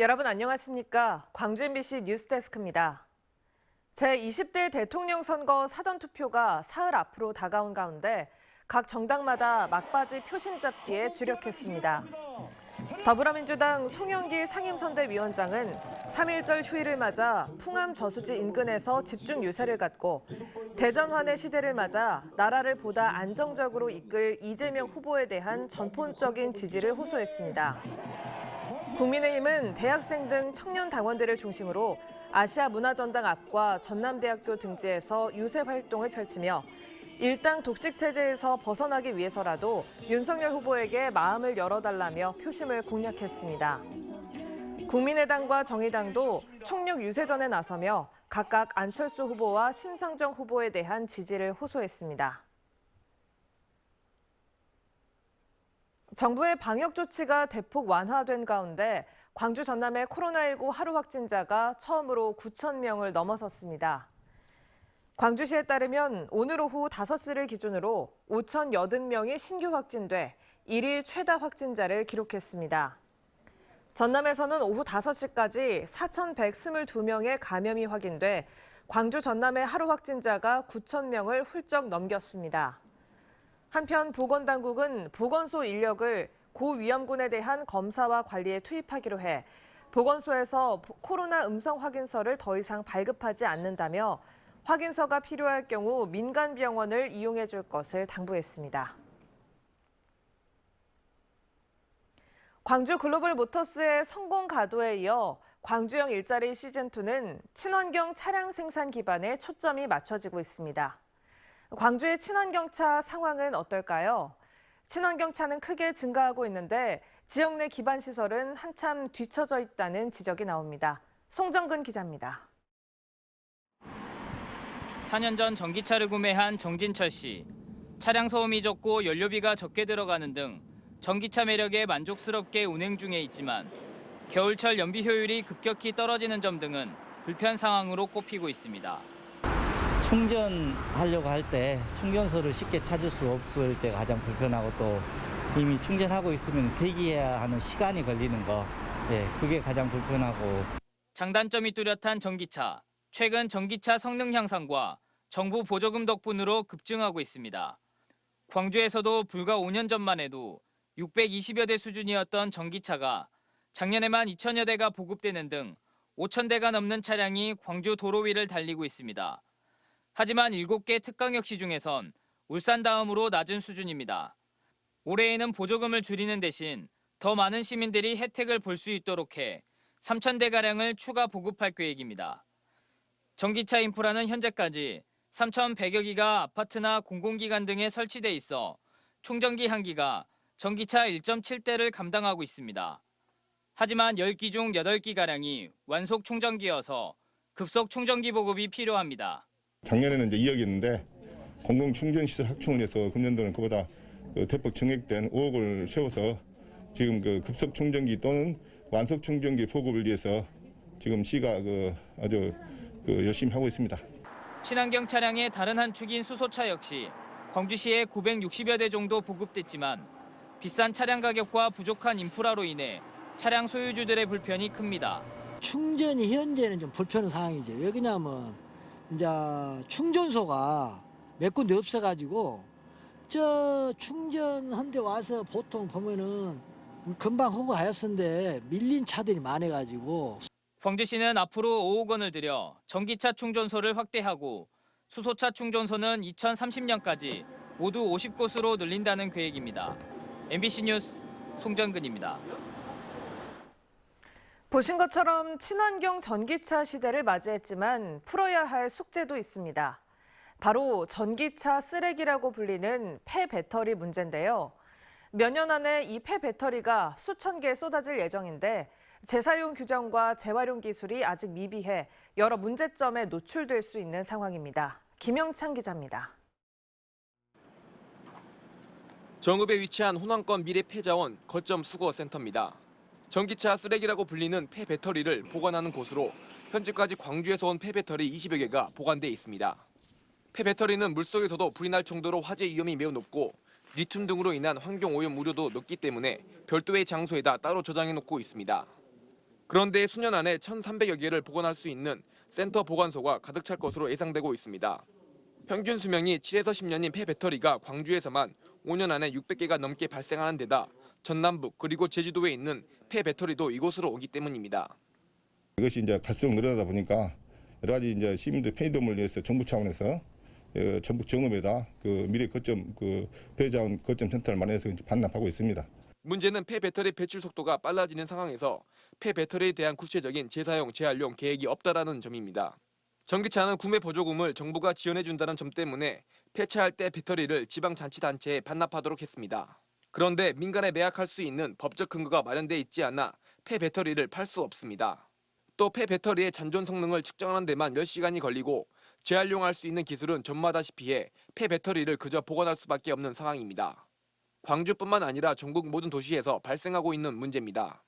여러분 안녕하십니까? 광주 MBC 뉴스데스크입니다. 제20대 대통령 선거 사전투표가 사흘 앞으로 다가온 가운데 각 정당마다 막바지 표심 잡기에 주력했습니다. 더불어민주당 송영길 상임선대위원장은 3.1절 휴일을 맞아 풍암 저수지 인근에서 집중 유세를 갖고 대전환의 시대를 맞아 나라를 보다 안정적으로 이끌 이재명 후보에 대한 전폭적인 지지를 호소했습니다. 국민의힘은 대학생 등 청년 당원들을 중심으로 아시아 문화전당 앞과 전남대학교 등지에서 유세 활동을 펼치며 일당 독식 체제에서 벗어나기 위해서라도 윤석열 후보에게 마음을 열어달라며 표심을 공략했습니다. 국민의당과 정의당도 총력 유세전에 나서며 각각 안철수 후보와 심상정 후보에 대한 지지를 호소했습니다. 정부의 방역 조치가 대폭 완화된 가운데 광주 전남의 코로나19 하루 확진자가 처음으로 9,000명을 넘어섰습니다. 광주시에 따르면 오늘 오후 5시를 기준으로 5,080명이 신규 확진돼 1일 최다 확진자를 기록했습니다. 전남에서는 오후 5시까지 4,122명의 감염이 확인돼 광주 전남의 하루 확진자가 9,000명을 훌쩍 넘겼습니다. 한편 보건당국은 보건소 인력을 고위험군에 대한 검사와 관리에 투입하기로 해 보건소에서 코로나 음성 확인서를 더 이상 발급하지 않는다며 확인서가 필요할 경우 민간 병원을 이용해 줄 것을 당부했습니다. 광주 글로벌 모터스의 성공 가도에 이어 광주형 일자리 시즌2는 친환경 차량 생산 기반에 초점이 맞춰지고 있습니다. 광주의 친환경차 상황은 어떨까요? 친환경차는 크게 증가하고 있는데 지역 내 기반 시설은 한참 뒤처져 있다는 지적이 나옵니다. 송정근 기자입니다. 4년 전 전기차를 구매한 정진철 씨. 차량 소음이 적고 연료비가 적게 들어가는 등 전기차 매력에 만족스럽게 운행 중에 있지만 겨울철 연비 효율이 급격히 떨어지는 점 등은 불편 상황으로 꼽히고 있습니다. 충전하려고 할 때 충전소를 쉽게 찾을 수 없을 때가 가장 불편하고 또 이미 충전하고 있으면 대기해야 하는 시간이 걸리는 거, 그게 가장 불편하고. 장단점이 뚜렷한 전기차. 최근 전기차 성능 향상과 정부 보조금 덕분으로 급증하고 있습니다. 광주에서도 불과 5년 전만 해도 620여 대 수준이었던 전기차가 작년에만 2천여 대가 보급되는 등 5,000대가 넘는 차량이 광주 도로 위를 달리고 있습니다. 하지만 7개 특강역시 중에선 울산 다음으로 낮은 수준입니다. 올해에는 보조금을 줄이는 대신 더 많은 시민들이 혜택을 볼 수 있도록 해 3,000대가량을 추가 보급할 계획입니다. 전기차 인프라는 현재까지 3,100여 기가 아파트나 공공기관 등에 설치돼 있어 충전기 1기가 전기차 1.7대를 감당하고 있습니다. 하지만 10기 중 8기가량이 완속 충전기여서 급속 충전기 보급이 필요합니다. 작년에는 이제 2억이었는데 공공충전시설 확충을 해서 금년도는 그보다 대폭 증액된 5억을 세워서 지금 급속 충전기 또는 완속 충전기 보급을 위해서 지금 시가 아주 열심히 하고 있습니다. 친환경 차량의 다른 한 축인 수소차 역시 광주시에 960여 대 정도 보급됐지만 비싼 차량 가격과 부족한 인프라로 인해 차량 소유주들의 불편이 큽니다. 충전이 현재는 좀 불편한 상황이죠. 왜 그러냐면 이제 충전소가 몇 군데 없어가지고 저 충전한 데 와서 보통 보면은 금방 허가하였는데 밀린 차들이 많아가지고. 광주시는 앞으로 5억 원을 들여 전기차 충전소를 확대하고 수소차 충전소는 2030년까지 모두 50곳으로 늘린다는 계획입니다. MBC 뉴스 송정근입니다. 보신 것처럼 친환경 전기차 시대를 맞이했지만 풀어야 할 숙제도 있습니다. 바로 전기차 쓰레기라고 불리는 폐배터리 문제인데요. 몇 년 안에 이 폐배터리가 수천 개 쏟아질 예정인데 재사용 규정과 재활용 기술이 아직 미비해 여러 문제점에 노출될 수 있는 상황입니다. 김영찬 기자입니다. 정읍에 위치한 호남권 미래폐자원 거점 수거센터입니다. 전기차 쓰레기라고 불리는 폐배터리를 보관하는 곳으로 현재까지 광주에서 온 폐배터리 20여 개가 보관돼 있습니다. 폐배터리는 물속에서도 불이 날 정도로 화재 위험이 매우 높고 리튬 등으로 인한 환경오염 우려도 높기 때문에 별도의 장소에다 따로 저장해놓고 있습니다. 그런데 수년 안에 1,300여 개를 보관할 수 있는 센터 보관소가 가득 찰 것으로 예상되고 있습니다. 평균 수명이 7에서 10년인 폐배터리가 광주에서만 5년 안에 600개가 넘게 발생하는 데다 전남북 그리고 제주도에 있는 폐배터리도 이곳으로 오기 때문입니다. 이것이 이제 갈수록 늘어나다 보니까 여러 가지 이제 시민들 편의도움을 위해서 정부 차원에서 전북 정읍에다 그 미래 거점 폐자원 거점 센터를 마련해서 이제 반납하고 있습니다. 문제는 폐배터리 배출 속도가 빨라지는 상황에서 폐배터리에 대한 구체적인 재사용, 재활용 계획이 없다라는 점입니다. 전기차는 구매 보조금을 정부가 지원해준다는 점 때문에 폐차할 때 배터리를 지방자치단체에 반납하도록 했습니다. 그런데 민간에 매각할 수 있는 법적 근거가 마련돼 있지 않아 폐배터리를 팔 수 없습니다. 또 폐배터리의 잔존 성능을 측정하는 데만 10시간이 걸리고 재활용할 수 있는 기술은 전무하다시피 해 폐배터리를 그저 보관할 수밖에 없는 상황입니다. 광주뿐만 아니라 전국 모든 도시에서 발생하고 있는 문제입니다.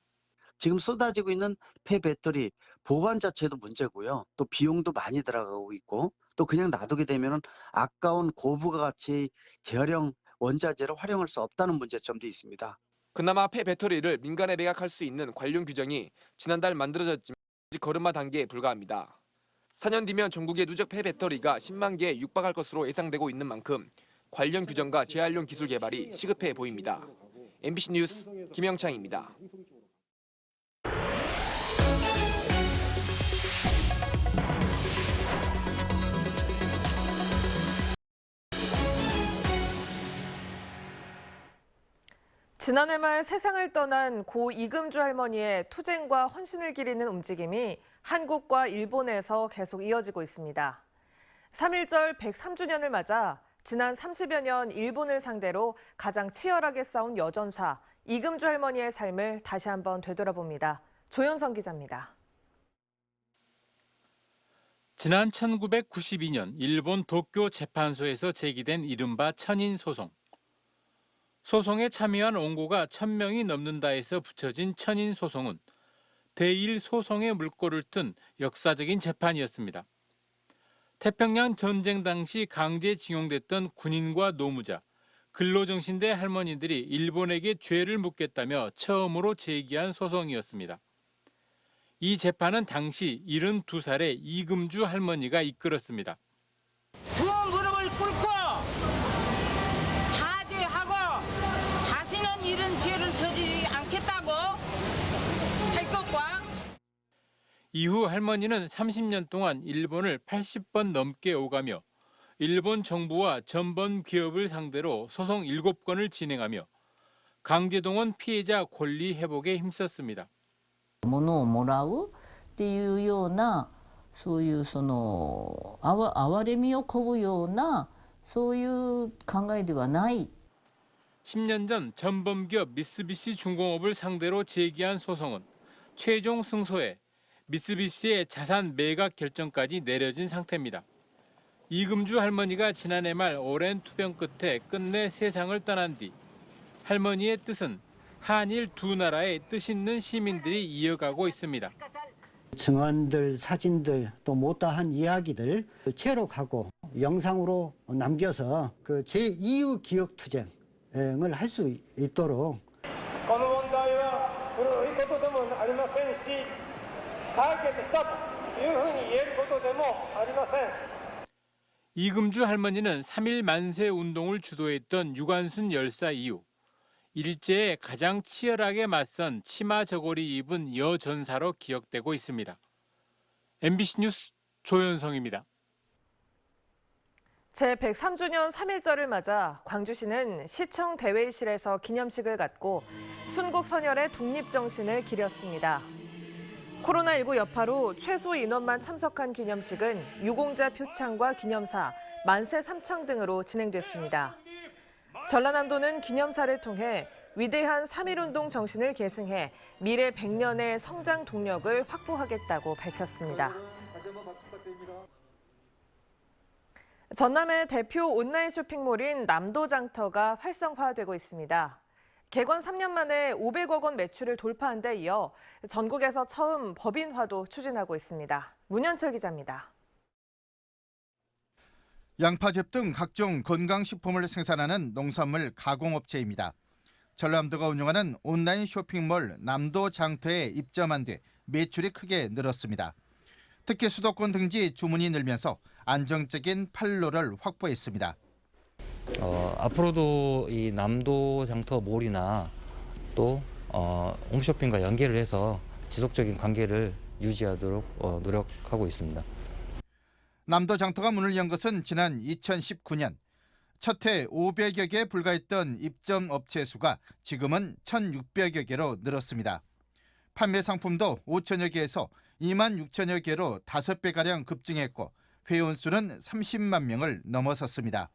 지금 쏟아지고 있는 폐배터리 보관 자체도 문제고요. 또 비용도 많이 들어가고 있고 또 그냥 놔두게 되면 아까운 고부가 가치 재활용 원자재를 활용할 수 없다는 문제점도 있습니다. 그나마 폐배터리를 민간에 매각할 수 있는 관련 규정이 지난달 만들어졌지만 아직 걸음마 단계에 불과합니다. 4년 뒤면 전국의 누적 폐배터리가 10만 개에 육박할 것으로 예상되고 있는 만큼 관련 규정과 재활용 기술 개발이 시급해 보입니다. MBC 뉴스 김영창입니다. 지난해 말 세상을 떠난 고 이금주 할머니의 투쟁과 헌신을 기리는 움직임이 한국과 일본에서 계속 이어지고 있습니다. 3.1절 103주년을 맞아 지난 30여 년 일본을 상대로 가장 치열하게 싸운 여전사 이금주 할머니의 삶을 다시 한번 되돌아봅니다. 조현성 기자입니다. 지난 1992년 일본 도쿄 재판소에서 제기된 이른바 천인 소송. 소송에 참여한 원고가 1,000명이 넘는다 해서 붙여진 천인 소송은 대일 소송의 물꼬를 튼 역사적인 재판이었습니다. 태평양 전쟁 당시 강제징용됐던 군인과 노무자, 근로정신대 할머니들이 일본에게 죄를 묻겠다며 처음으로 제기한 소송이었습니다. 이 재판은 당시 72살의 이금주 할머니가 이끌었습니다. 그 무릎을 꿇고 사죄하고 다시는 이런 죄를 저지르지 않겠다고 할 것과 이후 할머니는 30년 동안 일본을 80번 넘게 오가며 일본 정부와 전범 기업을 상대로 소송 7건을 진행하며 강제동원 피해자 권리 회복에 힘썼습니다. 物をもらうっていうようなそういうその哀れみをこぶようなそういう考えではない。 10년 전 전범기업 미쓰비시 중공업을 상대로 제기한 소송은 최종 승소해 미쓰비시의 자산 매각 결정까지 내려진 상태입니다. 이금주 할머니가 지난해 말 오랜 투병 끝에 끝내 세상을 떠난 뒤 할머니의 뜻은 한일 두 나라의 뜻있는 시민들이 이어가고 있습니다. 증언들, 사진들, 또 못다한 이야기들 체록하고 영상으로 남겨서 그 제2의 기억 투쟁을 할 수 있도록. 이금주 할머니는 3.1 만세 운동을 주도했던 유관순 열사 이후 일제에 가장 치열하게 맞선 치마 저고리 입은 여전사로 기억되고 있습니다. MBC 뉴스 조현성입니다. 제103주년 3.1절을 맞아 광주시는 시청 대회의실에서 기념식을 갖고 순국 선열의 독립정신을 기렸습니다. 코로나19 여파로 최소 인원만 참석한 기념식은 유공자 표창과 기념사, 만세 삼창 등으로 진행됐습니다. 전라남도는 기념사를 통해 위대한 3.1운동 정신을 계승해 미래 100년의 성장 동력을 확보하겠다고 밝혔습니다. 전남의 대표 온라인 쇼핑몰인 남도장터가 활성화되고 있습니다. 개관 3년 만에 500억 원 매출을 돌파한 데 이어 전국에서 처음 법인화도 추진하고 있습니다. 문현철 기자입니다. 양파즙 등 각종 건강식품을 생산하는 농산물 가공업체입니다. 전남도가 운영하는 온라인 쇼핑몰 남도장터에 입점한 뒤 매출이 크게 늘었습니다. 특히 수도권 등지 주문이 늘면서 안정적인 판로를 확보했습니다. 앞으로도 이 남도 장터몰이나 또 홈쇼핑과 연계를 해서 지속적인 관계를 유지하도록 노력하고 있습니다. 남도 장터가 문을 연 것은 지난 2019년. 첫 해 500여 개에 불과했던 입점 업체 수가 지금은 1,600여 개로 늘었습니다. 판매 상품도 5천여 개에서 2만 6천여 개로 5배가량 급증했고 회원 수는 30만 명을 넘어섰습니다.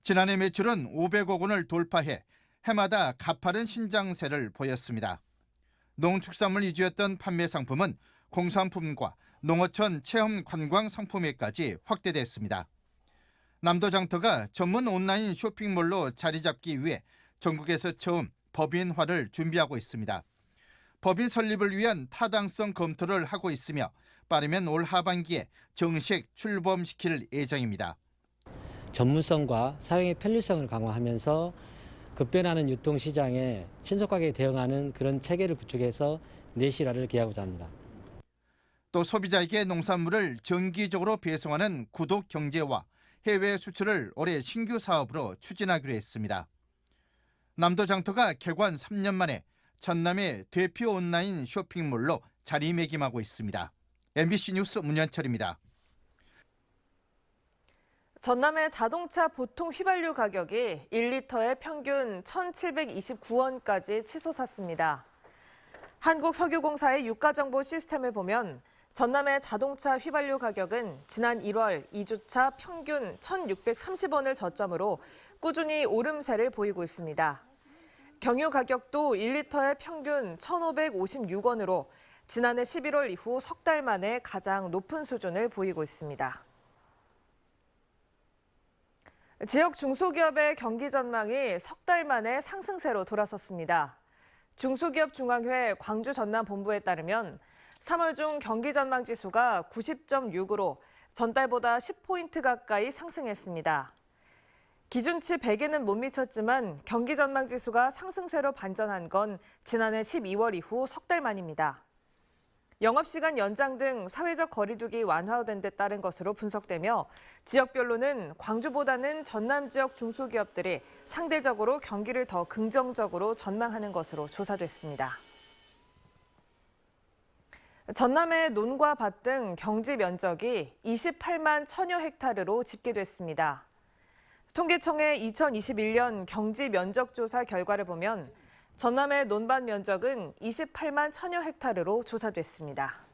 지난해 매출은 500억 원을 돌파해 해마다 가파른 신장세를 보였습니다. 농축산물 위주였던 판매 상품은 공산품과 농어촌 체험 관광 상품에까지 확대됐습니다. 남도 장터가 전문 온라인 쇼핑몰로 자리 잡기 위해 전국에서 처음 법인화를 준비하고 있습니다. 법인 설립을 위한 타당성 검토를 하고 있으며 빠르면 올 하반기에 정식 출범시킬 예정입니다. 전문성과 사용의 편리성을 강화하면서 급변하는 유통시장에 신속하게 대응하는 그런 체계를 구축해서 내실화를 기하고자 합니다. 또 소비자에게 농산물을 정기적으로 배송하는 구독 경제와 해외 수출을 올해 신규 사업으로 추진하기로 했습니다. 남도 장터가 개관 3년 만에 전남의 대표 온라인 쇼핑몰로 자리매김하고 있습니다. MBC 뉴스 문현철입니다. 전남의 자동차 보통 휘발유 가격이 1리터에 평균 1,729원까지 치솟았습니다. 한국석유공사의 유가정보 시스템을 보면 전남의 자동차 휘발유 가격은 지난 1월 2주차 평균 1,630원을 저점으로 꾸준히 오름세를 보이고 있습니다. 경유 가격도 1리터에 평균 1,556원으로 지난해 11월 이후 석 달 만에 가장 높은 수준을 보이고 있습니다. 지역 중소기업의 경기 전망이 석 달 만에 상승세로 돌아섰습니다. 중소기업중앙회 광주 전남 본부에 따르면 3월 중 경기 전망 지수가 90.6으로 전달보다 10포인트 가까이 상승했습니다. 기준치 100에는 못 미쳤지만 경기 전망 지수가 상승세로 반전한 건 지난해 12월 이후 석 달 만입니다. 영업시간 연장 등 사회적 거리두기 완화된 데 따른 것으로 분석되며 지역별로는 광주보다는 전남 지역 중소기업들이 상대적으로 경기를 더 긍정적으로 전망하는 것으로 조사됐습니다. 전남의 논과 밭 등 경지 면적이 28만 1,000여 헥타르로 집계됐습니다. 통계청의 2021년 경지 면적 조사 결과를 보면 전남의 논밭 면적은 28만 1,000여 헥타르로 조사됐습니다.